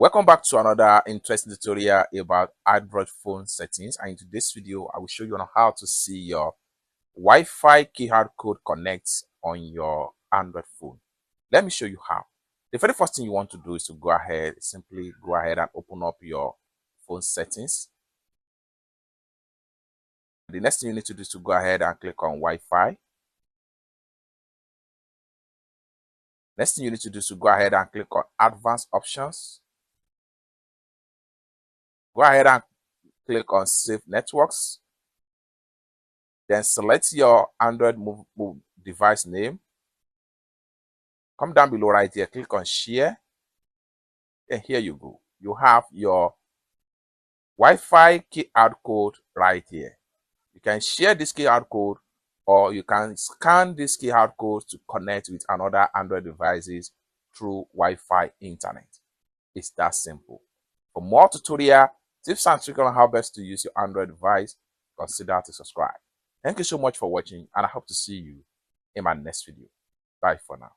Welcome back to another interesting tutorial about Android phone settings, and in today's video I will show you on how to see your Wi-Fi keyhard code connects on your Android phone. Let me show you how. The very first thing you want to do is to simply go ahead and open up your phone settings. The next thing you need to do is to go ahead and click on Wi-Fi. Next thing you need to do is to go ahead and click on Advanced Options. Go ahead and click on Save Networks. Then select your Android move device name. Come down below right here, click on Share. And here you go. You have your Wi-Fi keyhard code right here. You can share this keyhard code, or you can scan this keyhard code to connect with another Android devices through Wi-Fi internet. It's that simple. For more tutorial tips and tricks on how best to use your Android device, consider to subscribe. Thank you so much for watching, and I hope to see you in my next video. Bye for now.